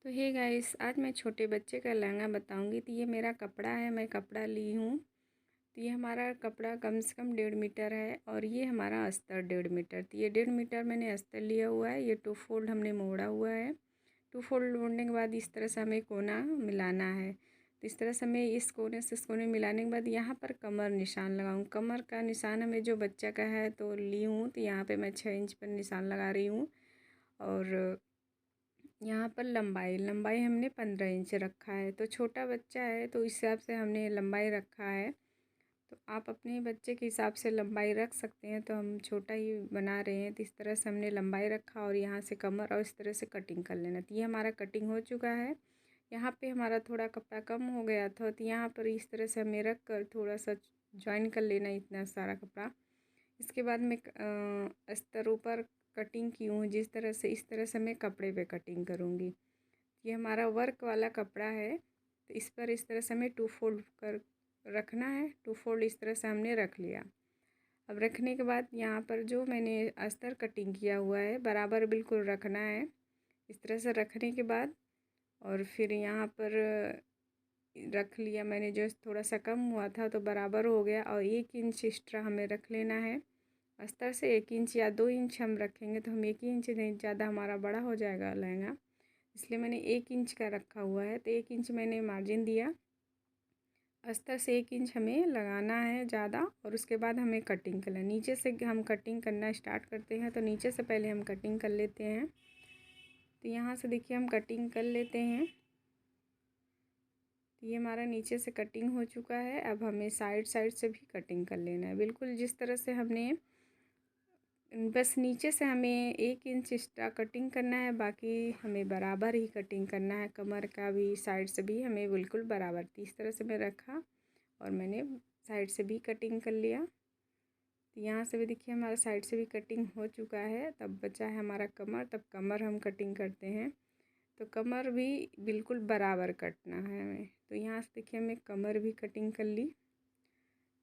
तो hey guys, आज मैं छोटे बच्चे का लहंगा बताऊंगी। तो ये मेरा कपड़ा है, मैं कपड़ा ली हूँ। तो ये हमारा कपड़ा कम से कम 1.5 मीटर है और ये हमारा अस्तर 1.5 मीटर। तो ये 1.5 मीटर मैंने अस्तर लिया हुआ है। ये 2 फोल्ड हमने मोड़ा हुआ है। 2 फोल्ड मोड़ने के बाद इस तरह से हमें कोना मिलाना है। तो इस तरह से हमें इस कोने से इस कोने मिलाने के बाद यहाँ पर कमर निशान लगाऊँ। कमर का निशान हमें जो बच्चा का है तो ली हूँ। तो यहाँ पर मैं 6 इंच पर निशान लगा रही हूँ। और यहाँ पर लंबाई हमने 15 इंच रखा है। तो छोटा बच्चा है तो इस हिसाब से हमने लंबाई रखा है। तो आप अपने बच्चे के हिसाब से लंबाई रख सकते हैं। तो हम छोटा ही बना रहे हैं, तो इस तरह से हमने लंबाई रखा और यहाँ से कमर और इस तरह से कटिंग कर लेना। तो ये हमारा कटिंग हो चुका है। यहाँ पे हमारा थोड़ा कपड़ा कम हो गया था, तो यहाँ पर इस तरह से हमें रख कर थोड़ा सा ज्वाइन कर लेना इतना सारा कपड़ा। इसके बाद मैं अस्तर ऊपर कटिंग की हूँ जिस तरह से, इस तरह से मैं कपड़े पे कटिंग करूँगी। ये हमारा वर्क वाला कपड़ा है, तो इस पर इस तरह से हमें 2 फोल्ड कर रखना है। 2 फोल्ड इस तरह से हमने रख लिया। अब रखने के बाद यहाँ पर जो मैंने अस्तर कटिंग किया हुआ है बराबर बिल्कुल रखना है। इस तरह से रखने के बाद और फिर यहाँ पर रख लिया मैंने, जो थोड़ा सा कम हुआ था तो बराबर हो गया। और 1 इंच एक्स्ट्रा हमें रख लेना है। अस्तर से 1 इंच या 2 इंच हम रखेंगे, तो हम 1 इंच नहीं, ज़्यादा हमारा बड़ा हो जाएगा लहंगा, इसलिए मैंने 1 इंच का रखा हुआ है। तो 1 इंच मैंने मार्जिन दिया। अस्तर से 1 इंच हमें लगाना है ज़्यादा और उसके बाद हमें कटिंग करना है। नीचे से हम कटिंग करना स्टार्ट करते हैं, तो नीचे से पहले हम कटिंग कर लेते हैं। तो यहाँ से देखिए हम कटिंग कर लेते हैं। तो ये हमारा नीचे से कटिंग हो चुका है। अब हमें साइड से भी कटिंग कर लेना है, बिल्कुल जिस तरह से हमने, बस नीचे से हमें 1 इंच एक्स्ट्रा कटिंग करना है, बाकी हमें बराबर ही कटिंग करना है। कमर का भी साइड से भी हमें बिल्कुल बराबर, इस तरह से मैं रखा और मैंने साइड से भी कटिंग कर लिया। तो यहाँ से भी देखिए हमारा साइड से भी कटिंग हो चुका है। तब बचा है हमारा कमर, तब कमर हम कटिंग करते हैं। तो कमर भी बिल्कुल बराबर कटना है हमें। तो यहाँ से देखिए हमने कमर भी कटिंग कर ली।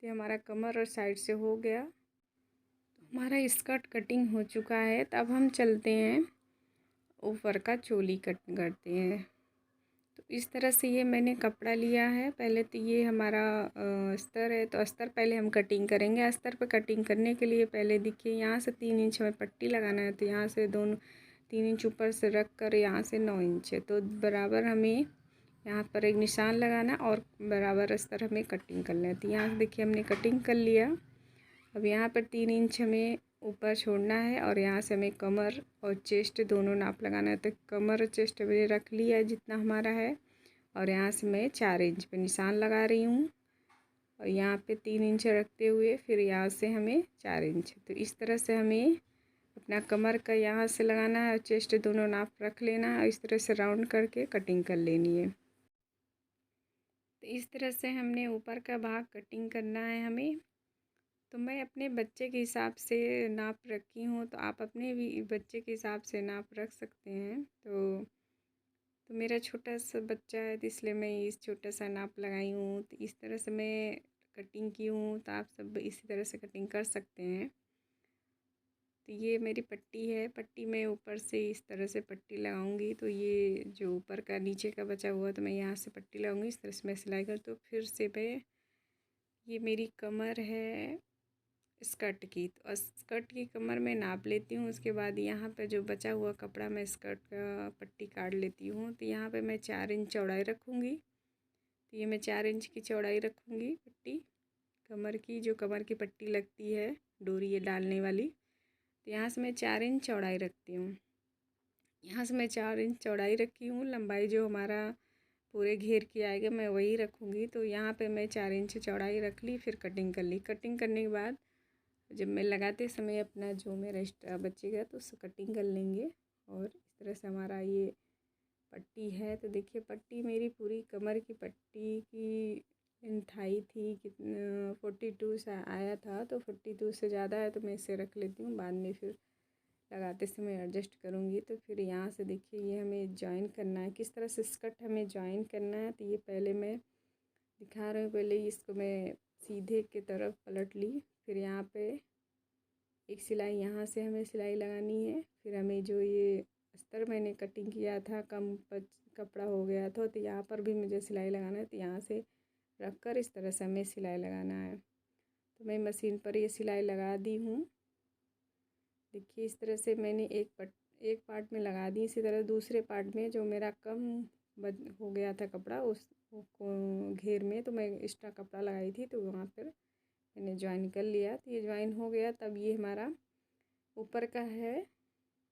तो हमारा कमर और साइड से हो गया। हमारा स्कर्ट कटिंग हो चुका है। तो अब हम चलते हैं ऊपर का चोली कट करते हैं। तो इस तरह से ये मैंने कपड़ा लिया है। पहले तो ये हमारा अस्तर है, तो अस्तर पहले हम कटिंग करेंगे। अस्तर पर कटिंग करने के लिए पहले देखिए यहाँ से 3 इंच हमें पट्टी लगाना है। तो यहाँ से दोनों 3 इंच ऊपर से रख कर यहाँ से 9 इंच है, तो बराबर हमें यहाँ पर एक निशान लगाना और बराबर अस्तर हमें कटिंग करना है। तो यहाँ से देखिए हमने कटिंग कर लिया। अब यहाँ पर 3 इंच हमें ऊपर छोड़ना है और यहाँ से हमें कमर और चेस्ट दोनों नाप लगाना है। तो कमर और चेस्ट मैंने रख लिया है जितना हमारा है, और यहाँ से मैं 4 इंच पे निशान लगा रही हूँ और यहाँ पे 3 इंच रखते हुए फिर यहाँ से हमें 4 इंच। तो इस तरह से हमें अपना कमर का यहाँ से लगाना है और चेस्ट दोनों नाप रख लेना है और इस तरह से राउंड करके कटिंग कर लेनी है। तो इस तरह से हमने ऊपर का भाग कटिंग करना है हमें। तो मैं अपने बच्चे के हिसाब से नाप रखी हूँ, तो आप अपने भी बच्चे के हिसाब से नाप रख सकते हैं। तो मेरा छोटा सा बच्चा है, तो इसलिए मैं इस छोटा सा नाप लगाई हूँ। तो इस तरह से मैं कटिंग की हूँ, तो आप सब इसी तरह से कटिंग कर सकते हैं। तो ये मेरी पट्टी है। पट्टी में ऊपर से इस तरह से पट्टी लगाऊंगी। तो ये जो ऊपर का नीचे का बचा हुआ, तो मैं यहाँ से पट्टी लगाऊंगी। इस तरह से मैं सिलाई कर, तो फिर से मैं, ये मेरी कमर है स्कर्ट की। तो स्कर्ट की कमर में नाप लेती हूँ। उसके बाद यहाँ पे जो बचा हुआ कपड़ा मैं स्कर्ट का पट्टी काट लेती हूँ। तो यहाँ पे मैं 4 इंच चौड़ाई रखूँगी। तो ये मैं 4 इंच की चौड़ाई रखूँगी पट्टी कमर की, जो कमर की पट्टी लगती है डोरी ये डालने वाली। तो यहाँ से मैं 4 इंच चौड़ाई रखती हूँ। यहाँ से मैं 4 इंच चौड़ाई रखी हूँ। लंबाई जो हमारा पूरे घेर के आएगा मैं वही रखूँगी। तो यहाँ पे मैं 4 इंच चौड़ाई रख ली, फिर कटिंग कर ली। कटिंग करने के बाद जब मैं लगाते समय अपना जो मेरा एक्स्ट्रा बचेगा तो उससे कटिंग कर लेंगे। और इस तरह से हमारा ये पट्टी है। तो देखिए पट्टी मेरी पूरी कमर की पट्टी की थाई थी कितना 42 से आया था, तो 42 से ज़्यादा है तो मैं इसे रख लेती हूँ। बाद में फिर लगाते समय एडजस्ट करूँगी। तो फिर यहाँ से देखिए ये हमें जॉइन करना है, किस तरह से स्कर्ट हमें जॉइन करना है। तो ये पहले मैं दिखा रही हूँ। पहले इसको मैं सीधे की तरफ पलट ली, फिर यहाँ पे एक सिलाई यहाँ से हमें सिलाई लगानी है। फिर हमें जो ये अस्तर मैंने कटिंग किया था, कम कपड़ा हो गया था, तो यहाँ पर भी मुझे सिलाई लगाना है। तो यहाँ से रख कर इस तरह से हमें सिलाई लगाना है। तो मैं मशीन पर ये सिलाई लगा दी हूँ। देखिए इस तरह से मैंने एक पार्ट में लगा दी। इसी तरह दूसरे पार्ट में जो मेरा कम हो गया था कपड़ा, उस घेर में तो मैं एक्स्ट्रा कपड़ा लगाई थी, तो वहाँ पर मैंने ज्वाइन कर लिया। तो ये ज्वाइन हो गया। तब ये हमारा ऊपर का है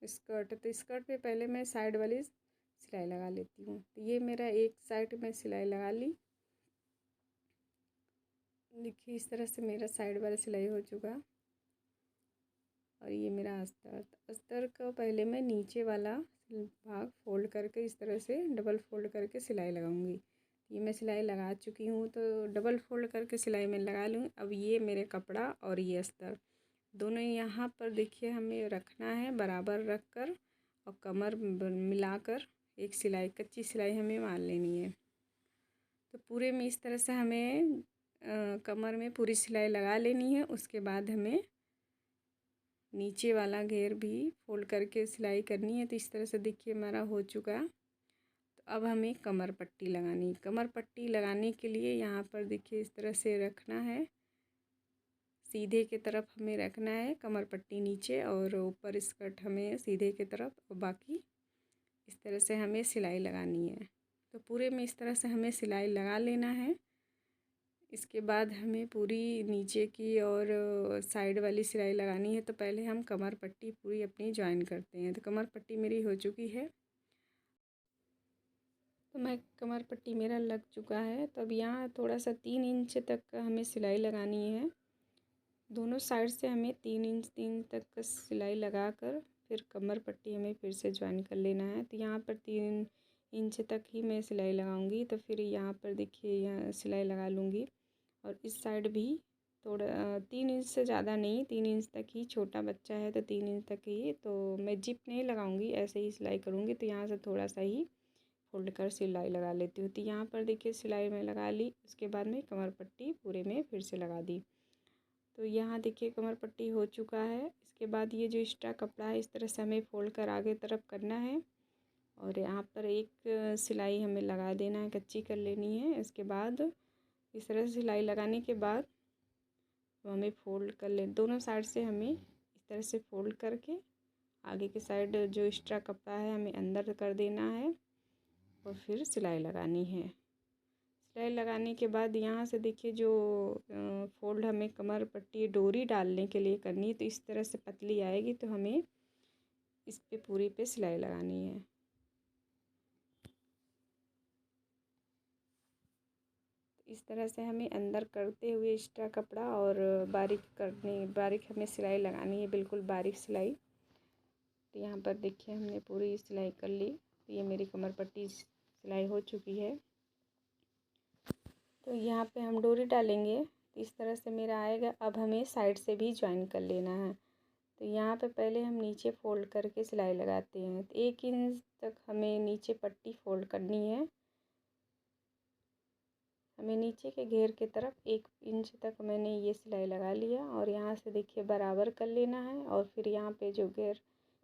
स्कर्ट। तो स्कर्ट पे पहले मैं साइड वाली सिलाई लगा लेती हूँ। तो ये मेरा एक साइड में सिलाई लगा ली। देखिए इस तरह से मेरा साइड वाला सिलाई हो चुका। और ये मेरा अस्तर का पहले मैं नीचे वाला भाग फोल्ड करके इस तरह से डबल फोल्ड करके सिलाई लगाऊंगी। ये मैं सिलाई लगा चुकी हूँ, तो डबल फोल्ड करके सिलाई मैं लगा लूँ। अब ये मेरे कपड़ा और ये अस्तर दोनों यहाँ पर देखिए हमें रखना है, बराबर रख कर और कमर मिलाकर एक सिलाई, कच्ची सिलाई हमें मार लेनी है। तो पूरे में इस तरह से हमें कमर में पूरी सिलाई लगा लेनी है। उसके बाद हमें नीचे वाला घेर भी फोल्ड करके सिलाई करनी है। तो इस तरह से देखिए हमारा हो चुका। तो अब हमें कमर पट्टी लगानी है। कमर पट्टी लगाने के लिए यहाँ पर देखिए इस तरह से रखना है, सीधे की तरफ हमें रखना है कमर पट्टी नीचे, और ऊपर स्कर्ट हमें सीधे की तरफ, और बाकी इस तरह से हमें सिलाई लगानी है। तो पूरे में इस तरह से हमें सिलाई लगा लेना है। इसके बाद हमें पूरी नीचे की और साइड वाली सिलाई लगानी है। तो पहले हम कमर पट्टी पूरी अपनी ज्वाइन करते हैं। तो कमर पट्टी मेरी हो चुकी है। तो मैं कमर पट्टी मेरा लग चुका है। तो अब यहाँ थोड़ा सा 3 इंच तक हमें सिलाई लगानी है। दोनों साइड से हमें 3 इंच तक सिलाई लगा कर फिर कमर पट्टी हमें फिर से ज्वाइन कर लेना है। तो यहाँ पर 3 इंच तक ही मैं सिलाई लगाऊंगी। तो फिर यहाँ पर देखिए यहाँ सिलाई लगा लूँगी। और इस साइड भी थोड़ा 3 इंच से ज़्यादा नहीं, 3 इंच तक ही, छोटा बच्चा है तो 3 इंच तक ही। तो मैं जिप नहीं लगाऊंगी, ऐसे ही सिलाई करूँगी। तो यहाँ से थोड़ा सा ही फोल्ड कर सिलाई लगा लेती हूँ। तो यहाँ पर देखिए सिलाई मैं लगा ली। उसके बाद में कमर पट्टी पूरे में फिर से लगा दी। तो यहाँ देखिए कमर पट्टी हो चुका है। इसके बाद ये जो एक्स्ट्रा कपड़ा है इस तरह से हमें फोल्ड कर आगे तरफ करना है, और यहाँ पर एक सिलाई हमें लगा देना है, कच्ची कर लेनी है। इसके बाद इस तरह से सिलाई लगाने के बाद तो हमें फ़ोल्ड कर ले, दोनों साइड से हमें इस तरह से फ़ोल्ड करके आगे की साइड जो एक्स्ट्रा कपड़ा है हमें अंदर कर देना है, और फिर सिलाई लगानी है। सिलाई लगाने के बाद यहाँ से देखिए जो फ़ोल्ड हमें कमर पट्टी डोरी डालने के लिए करनी है, तो इस तरह से पतली आएगी। तो हमें इस पे पूरी पे सिलाई लगानी है। इस तरह से हमें अंदर करते हुए एक्स्ट्रा कपड़ा और बारीक हमें सिलाई लगानी है, बिल्कुल बारीक सिलाई। तो यहाँ पर देखिए हमने पूरी सिलाई कर ली। तो ये मेरी कमर पट्टी सिलाई हो चुकी है। तो यहाँ पे हम डोरी डालेंगे तो इस तरह से मेरा आएगा। अब हमें साइड से भी ज्वाइन कर लेना है। तो यहाँ पे पहले हम नीचे फ़ोल्ड करके सिलाई लगाते हैं। तो 1 इंच तक हमें नीचे पट्टी फ़ोल्ड करनी है। हमें नीचे के घेर की तरफ 1 इंच तक मैंने ये सिलाई लगा लिया, और यहाँ से देखिए बराबर कर लेना है। और फिर यहाँ पे जो घेर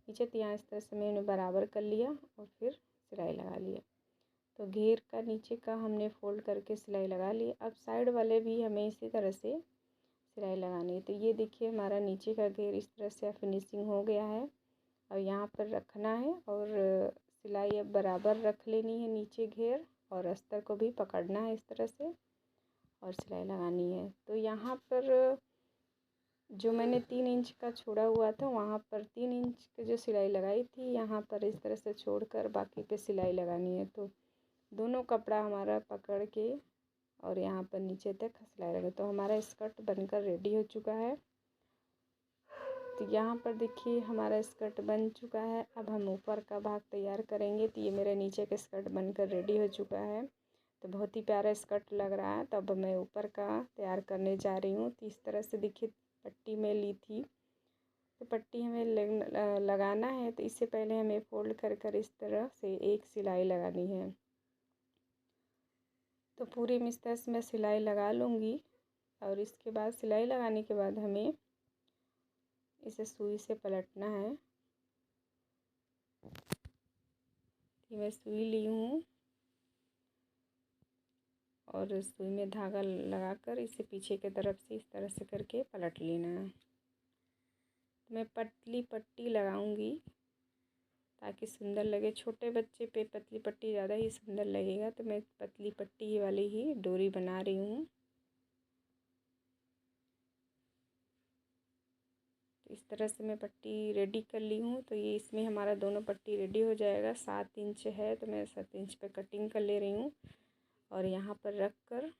नीचे तो यहाँ इस तरह से मैंने बराबर कर लिया और फिर सिलाई लगा लिया। तो घेर का नीचे का हमने फ़ोल्ड करके सिलाई लगा ली। अब साइड वाले भी हमें इसी तरह से सिलाई लगानी है। तो ये देखिए हमारा नीचे का घेर इस तरह से फिनिशिंग हो गया है। और यहाँ पर रखना है, और सिलाई अब बराबर रख लेनी है नीचे घेर, और अस्तर को भी पकड़ना है इस तरह से और सिलाई लगानी है। तो यहाँ पर जो मैंने 3 इंच का छोड़ा हुआ था वहाँ पर 3 इंच की जो सिलाई लगाई थी, यहाँ पर इस तरह से छोड़कर बाकी पे सिलाई लगानी है। तो दोनों कपड़ा हमारा पकड़ के और यहाँ पर नीचे तक सिलाई लगा, तो हमारा स्कर्ट बनकर रेडी हो चुका है। तो यहाँ पर देखिए हमारा स्कर्ट बन चुका है। अब हम ऊपर का भाग तैयार करेंगे। तो ये मेरा नीचे का स्कर्ट बनकर रेडी हो चुका है। तो बहुत ही प्यारा स्कर्ट लग रहा है। तो अब मैं ऊपर का तैयार करने जा रही हूँ। तो इस तरह से देखिए पट्टी में ली थी, तो पट्टी हमें लगाना है। तो इससे पहले हमें फ़ोल्ड कर इस तरह से एक सिलाई लगानी है। तो पूरी में इस तरह से मैं सिलाई लगा लूँगी, और इसके बाद सिलाई लगाने के बाद हमें इसे सुई से पलटना है। ये मैं सुई ली हूँ और सुई में धागा लगाकर इसे पीछे की तरफ से इस तरह से करके पलट लेना है। तो मैं पतली पट्टी लगाऊंगी ताकि सुंदर लगे। छोटे बच्चे पे पतली पट्टी ज़्यादा ही सुंदर लगेगा, तो मैं पतली पट्टी वाली ही डोरी बना रही हूँ। तो इस तरह से मैं पट्टी रेडी कर ली हूँ। तो ये इसमें हमारा दोनों पट्टी रेडी हो जाएगा। 7 इंच है तो मैं 7 इंच पे कटिंग कर ले रही हूँ और यहाँ पर रख कर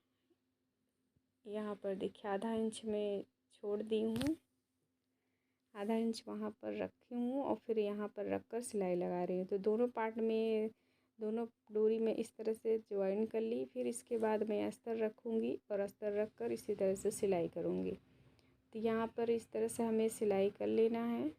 यहाँ पर देखिए आधा इंच में छोड़ दी हूँ, आधा इंच वहाँ पर रखी हूँ और फिर यहाँ पर रख कर सिलाई लगा रही हूँ। तो दोनों पार्ट में दोनों डोरी में इस तरह से ज्वाइन कर ली। फिर इसके बाद मैं अस्तर रखूँगी और अस्तर रख कर इसी तरह से सिलाई करूँगी। तो यहाँ पर इस तरह से हमें सिलाई कर लेना है।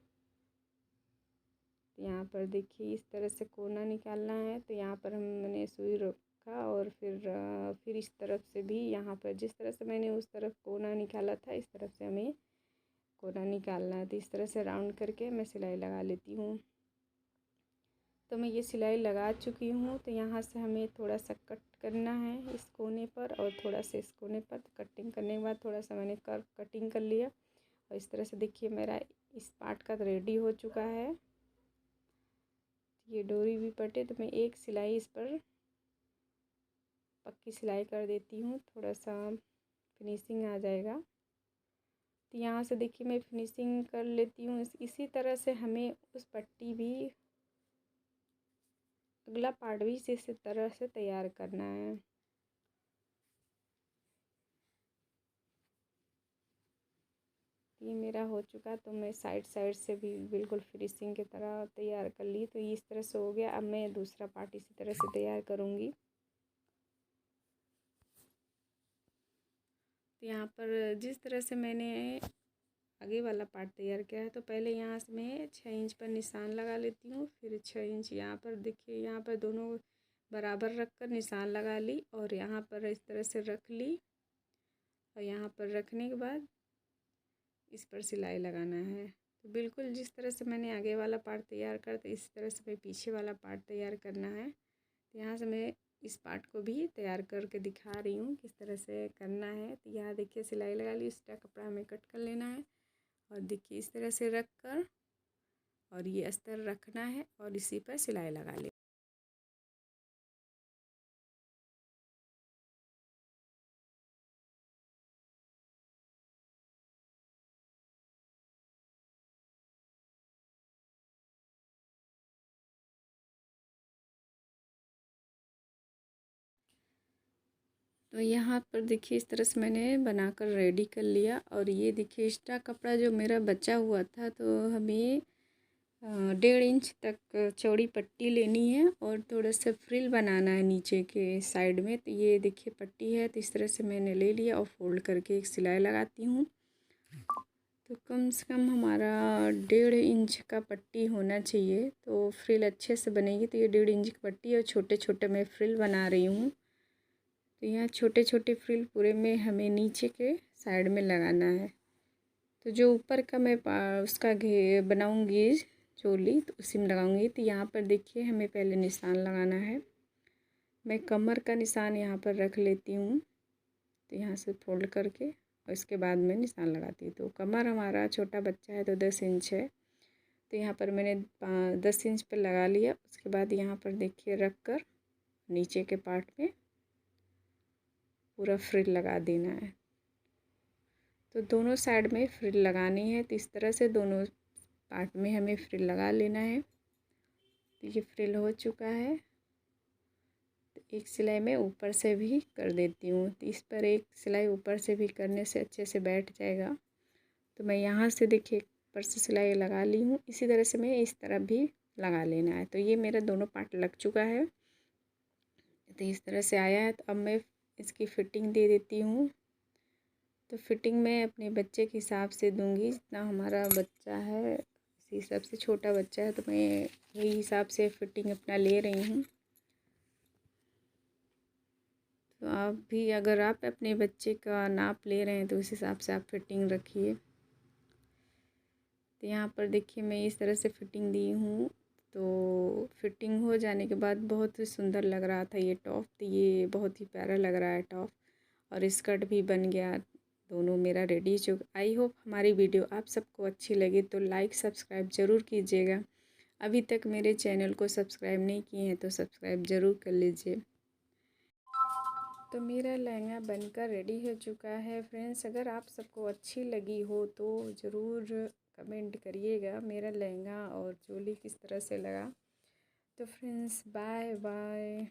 तो यहाँ पर देखिए इस तरह से कोना निकालना है। तो यहाँ पर मैंने सुई रखा और फिर इस तरफ से भी यहाँ पर जिस तरह से मैंने उस तरफ कोना निकाला था इस तरफ से हमें कोना निकालना है। तो इस तरह से राउंड करके मैं सिलाई लगा लेती हूँ। तो मैं ये सिलाई लगा चुकी हूँ। तो यहाँ से हमें थोड़ा सा कट करना है इस कोने पर और थोड़ा सा इस कोने पर। तो कटिंग करने के बाद थोड़ा सा मैंने कर्व कटिंग कर लिया और इस तरह से देखिए मेरा इस पार्ट का रेडी हो चुका है। ये डोरी भी पटे तो मैं एक सिलाई इस पर पक्की सिलाई कर देती हूँ, थोड़ा सा फिनिशिंग आ जाएगा। तो यहाँ से देखिए मैं फिनिशिंग कर लेती हूँ। इसी तरह से हमें उस पट्टी भी अगला पार्ट भी इसी तरह से तैयार करना है। ये मेरा हो चुका तो मैं साइड साइड से भी बिल्कुल फिनिशिंग की तरह तैयार कर ली। तो इस तरह से हो गया। अब मैं दूसरा पार्ट इसी तरह से तैयार करूँगी। तो यहाँ पर जिस तरह से मैंने आगे वाला पार्ट तैयार किया है तो पहले यहाँ से मैं 6 इंच पर निशान लगा लेती हूँ। फिर 6 इंच यहाँ पर देखिए यहाँ पर दोनों बराबर रख कर निशान लगा ली और यहाँ पर इस तरह से रख ली और यहाँ पर रखने के बाद इस पर सिलाई लगाना है। तो बिल्कुल जिस तरह से मैंने आगे वाला पार्ट तैयार कर तो इस तरह से मैं पीछे वाला पार्ट तैयार करना है। तो यहाँ से मैं इस पार्ट को भी तैयार करके दिखा रही हूँ किस तरह से करना है। तो यहाँ देखिए सिलाई लगा ली, इसका कपड़ा हमें कट कर लेना है और देखिए इस तरह से रख कर और ये अस्तर रखना है और इसी पर सिलाई लगा ले। तो यहाँ पर देखिए इस तरह से मैंने बनाकर रेडी कर लिया और ये देखिए एक्स्ट्रा कपड़ा जो मेरा बचा हुआ था तो हमें 1.5 इंच तक चौड़ी पट्टी लेनी है और थोड़ा सा फ्रिल बनाना है नीचे के साइड में। तो ये देखिए पट्टी है तो इस तरह से मैंने ले लिया और फोल्ड करके एक सिलाई लगाती हूँ। तो कम से कम हमारा 1.5 इंच का पट्टी होना चाहिए तो फ्रिल अच्छे से बनेगी। तो ये 1.5 इंच की पट्टी और छोटे छोटे मैं फ्रिल बना रही हूँ। तो यहाँ छोटे छोटे फ्रिल पूरे में हमें नीचे के साइड में लगाना है। तो जो ऊपर का मैं उसका घे बनाऊँगी चोली तो उसी में लगाऊंगी। तो यहाँ पर देखिए हमें पहले निशान लगाना है। मैं कमर का निशान यहाँ पर रख लेती हूँ। तो यहाँ से फोल्ड करके और इसके बाद मैं निशान लगाती हूँ। तो कमर हमारा छोटा बच्चा है तो 10 इंच है। तो यहाँ पर मैंने 10 इंच पर लगा लिया। उसके बाद यहाँ पर देखिए रख कर नीचे के पार्ट में पूरा फ्रिल लगा देना है। तो दोनों साइड में फ्रिल लगानी है। तो इस तरह से दोनों पार्ट में हमें फ्रिल लगा लेना है। तो ये फ्रिल हो चुका है। तो एक सिलाई मैं ऊपर से भी कर देती हूँ। तो इस पर एक सिलाई ऊपर से भी करने से अच्छे से बैठ जाएगा। तो मैं यहाँ से देखिए ऊपर से सिलाई लगा ली हूँ। इसी तरह से मैं इस तरफ भी लगा लेना है। तो ये मेरा दोनों पार्ट लग चुका है। तो इस तरह से आया है। तो अब मैं इसकी फ़िटिंग दे देती हूँ। तो फिटिंग मैं अपने बच्चे के हिसाब से दूंगी। जितना हमारा बच्चा है इसी हिसाब से, छोटा बच्चा है तो मैं यही हिसाब से फिटिंग अपना ले रही हूँ। तो आप भी अगर आप अपने बच्चे का नाप ले रहे हैं तो उस हिसाब से आप फिटिंग रखिए। तो यहाँ पर देखिए मैं इस तरह से फिटिंग दी हूँ। तो फिटिंग हो जाने के बाद बहुत ही सुंदर लग रहा था ये टॉप। तो ये बहुत ही प्यारा लग रहा है टॉप, और स्कर्ट भी बन गया। दोनों मेरा रेडी चुका। आई होप हमारी वीडियो आप सबको अच्छी लगे तो लाइक सब्सक्राइब ज़रूर कीजिएगा। अभी तक मेरे चैनल को सब्सक्राइब नहीं किए हैं तो सब्सक्राइब ज़रूर कर लीजिए। तो मेरा लहंगा बनकर रेडी हो चुका है फ्रेंड्स। अगर आप सबको अच्छी लगी हो तो ज़रूर कमेंट करिएगा मेरा लहंगा और चोली किस तरह से लगा। तो फ्रेंड्स बाय बाय।